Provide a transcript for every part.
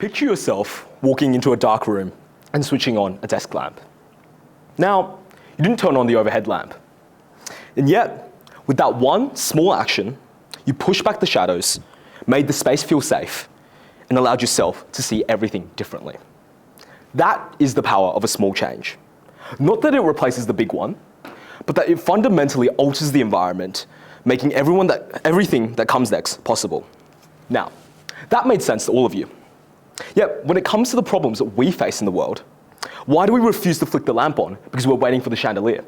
Picture yourself walking into a dark room and switching on a desk lamp. Now, you didn't turn on the overhead lamp. And yet, with that one small action, you pushed back the shadows, made the space feel safe, and allowed yourself to see everything differently. That is the power of a small change. Not that it replaces the big one, but that it fundamentally alters the environment, making everything that comes next possible. Now, that made sense to all of you. Yet, when it comes to the problems that we face in the world, why do we refuse to flick the lamp on because we're waiting for the chandelier?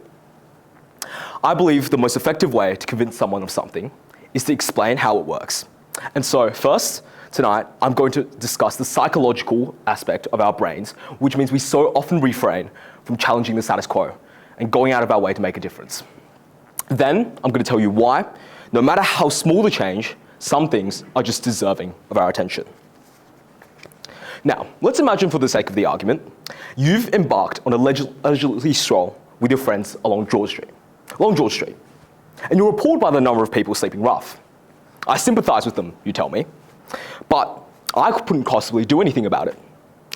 I believe the most effective way to convince someone of something is to explain how it works. And so first, tonight, I'm going to discuss the psychological aspect of our brains, which means we so often refrain from challenging the status quo and going out of our way to make a difference. Then, I'm going to tell you why, no matter how small the change, some things are just deserving of our attention. Now, let's imagine for the sake of the argument, you've embarked on a leisurely stroll with your friends along George Street, and you're appalled by the number of people sleeping rough. I sympathize with them, you tell me, but I couldn't possibly do anything about it.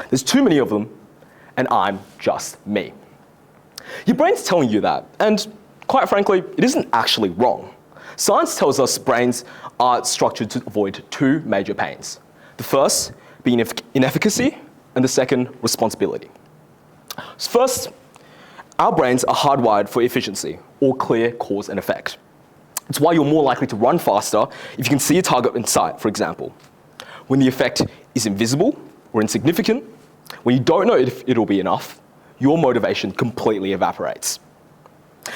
There's too many of them, and I'm just me. Your brain's telling you that, and quite frankly, it isn't actually wrong. Science tells us brains are structured to avoid two major pains. The first being inefficacy, and the second, responsibility. So first, our brains are hardwired for efficiency, or clear cause and effect. It's why you're more likely to run faster if you can see a target in sight, for example. When the effect is invisible or insignificant, when you don't know if it'll be enough, your motivation completely evaporates.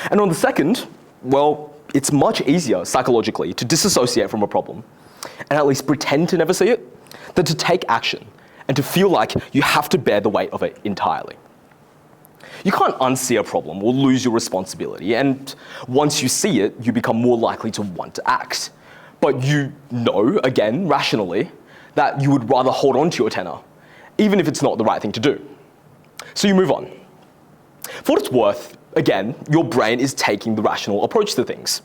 And on the second, well, it's much easier psychologically to disassociate from a problem and at least pretend to never see it than to take action and to feel like you have to bear the weight of it entirely. You can't unsee a problem or lose your responsibility, and once you see it, you become more likely to want to act. But you know, again, rationally, that you would rather hold on to your tenor, even if it's not the right thing to do. So you move on. For what it's worth, again, your brain is taking the rational approach to things.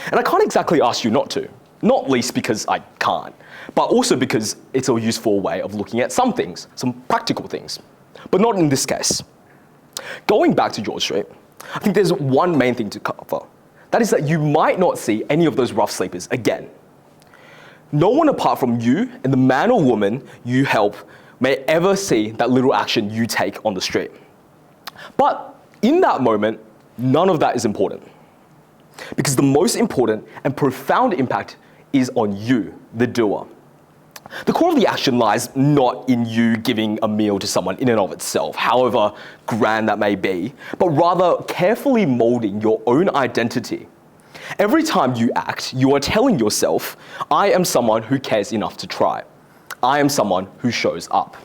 And I can't exactly ask you not to, not least because I can't, but also because it's a useful way of looking at some things, some practical things, but not in this case. Going back to George Street, I think there's one main thing to cover. That is that you might not see any of those rough sleepers again. No one apart from you and the man or woman you help may ever see that little action you take on the street. But in that moment, none of that is important. Because the most important and profound impact is on you, the doer. The core of the action lies not in you giving a meal to someone in and of itself, however grand that may be, but rather carefully molding your own identity. Every time you act, you are telling yourself, I am someone who cares enough to try. I am someone who shows up.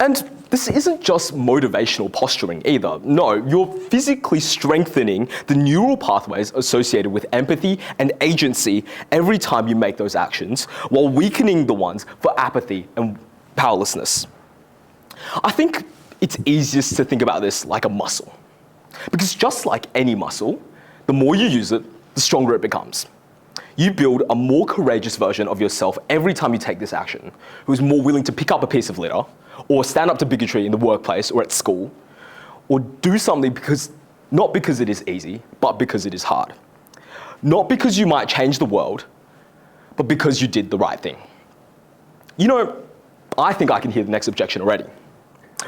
And this isn't just motivational posturing either. No, you're physically strengthening the neural pathways associated with empathy and agency every time you make those actions, while weakening the ones for apathy and powerlessness. I think it's easiest to think about this like a muscle. Because just like any muscle, the more you use it, the stronger it becomes. You build a more courageous version of yourself every time you take this action, who is more willing to pick up a piece of litter, or stand up to bigotry in the workplace or at school, or do something not because it is easy, but because it is hard. Not because you might change the world, but because you did the right thing. You know, I think I can hear the next objection already.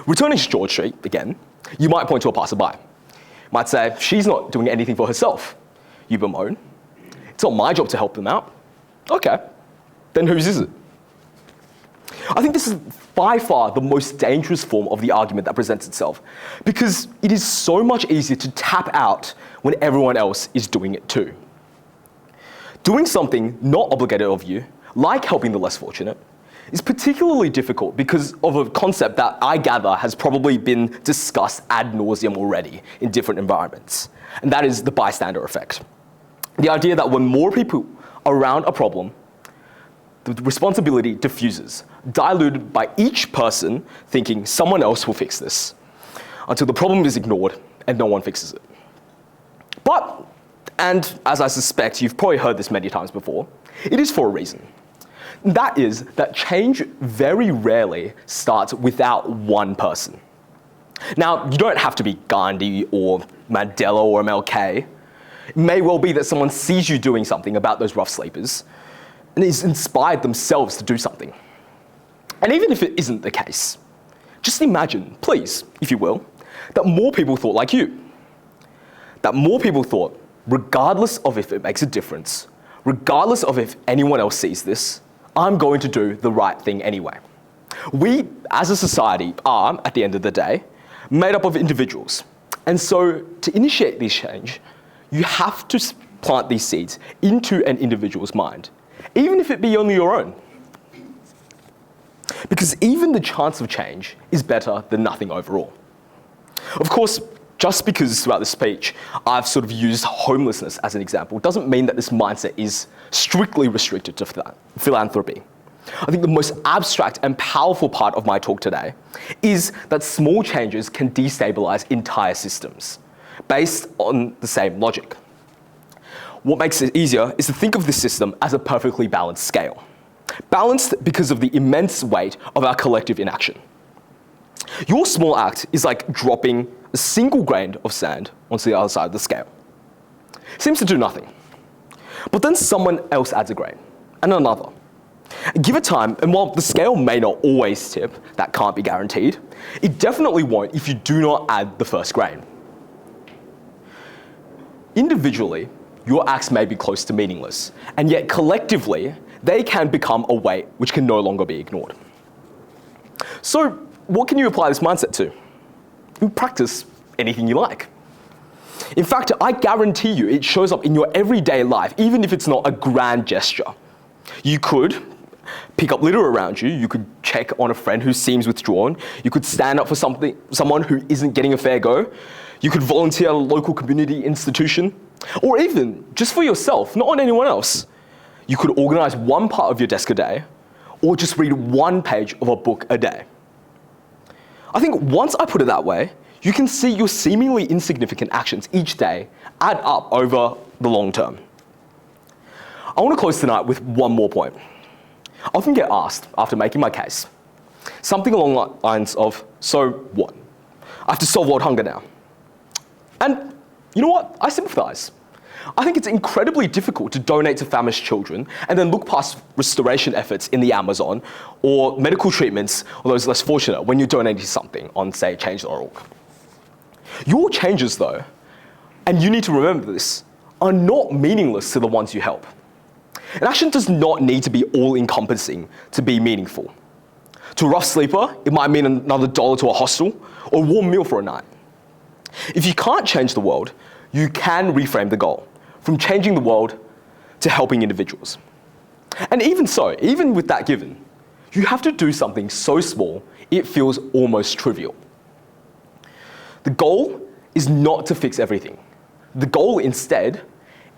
Returning to George Street, again, you might point to a passerby. Might say, she's not doing anything for herself. You bemoan, it's not my job to help them out. Okay, then whose is it? I think this is by far the most dangerous form of the argument that presents itself, because it is so much easier to tap out when everyone else is doing it too. Doing something not obligated of you, like helping the less fortunate, is particularly difficult because of a concept that I gather has probably been discussed ad nauseum already in different environments, and that is the bystander effect. The idea that when more people are around a problem, the responsibility diffuses, diluted by each person thinking someone else will fix this, until the problem is ignored and no one fixes it. But, and as I suspect you've probably heard this many times before, it is for a reason. And that is that change very rarely starts without one person. Now, you don't have to be Gandhi or Mandela or MLK. It may well be that someone sees you doing something about those rough sleepers and is inspired themselves to do something. And even if it isn't the case, just imagine, please, if you will, that more people thought like you. That more people thought, regardless of if it makes a difference, regardless of if anyone else sees this, I'm going to do the right thing anyway. We, as a society, are, at the end of the day, made up of individuals. And so to initiate this change, you have to plant these seeds into an individual's mind, even if it be only your own. Because even the chance of change is better than nothing overall. Of course, just because throughout this speech I've sort of used homelessness as an example doesn't mean that this mindset is strictly restricted to philanthropy. I think the most abstract and powerful part of my talk today is that small changes can destabilize entire systems based on the same logic. What makes it easier is to think of this system as a perfectly balanced scale. Balanced because of the immense weight of our collective inaction. Your small act is like dropping a single grain of sand onto the other side of the scale. Seems to do nothing. But then someone else adds a grain, and another. Give it time, and while the scale may not always tip, that can't be guaranteed, it definitely won't if you do not add the first grain. Individually, your acts may be close to meaningless, and yet collectively, they can become a weight which can no longer be ignored. So, what can you apply this mindset to? In practice, anything you like. In fact, I guarantee you it shows up in your everyday life, even if it's not a grand gesture. You could pick up litter around you, you could check on a friend who seems withdrawn, you could stand up for someone who isn't getting a fair go, you could volunteer at a local community institution, or even just for yourself, not on anyone else. You could organize one part of your desk a day, or just read one page of a book a day. I think once I put it that way, you can see your seemingly insignificant actions each day add up over the long term. I want to close tonight with one more point. I often get asked, after making my case, something along the lines of, so what? I have to solve world hunger now. And you know what? I sympathize. I think it's incredibly difficult to donate to famished children and then look past restoration efforts in the Amazon or medical treatments for those less fortunate when you're donating something on, say, Change.org. Your changes, though, and you need to remember this, are not meaningless to the ones you help. An action does not need to be all-encompassing to be meaningful. To a rough sleeper, it might mean another $1 to a hostel or a warm meal for a night. If you can't change the world, you can reframe the goal from changing the world to helping individuals. And even so, even with that given, you have to do something so small it feels almost trivial. The goal is not to fix everything. The goal instead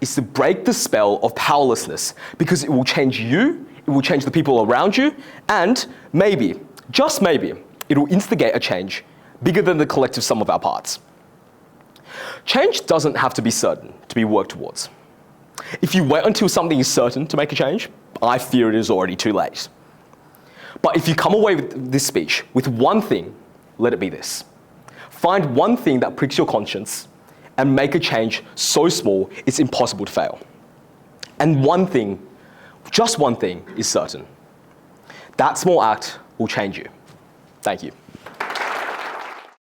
is to break the spell of powerlessness because it will change you, it will change the people around you, and maybe, just maybe, it will instigate a change bigger than the collective sum of our parts. Change doesn't have to be certain to be worked towards. If you wait until something is certain to make a change, I fear it is already too late. But if you come away with this speech with one thing, let it be this. Find one thing that pricks your conscience and make a change so small it's impossible to fail. And one thing, just one thing, is certain. That small act will change you. Thank you.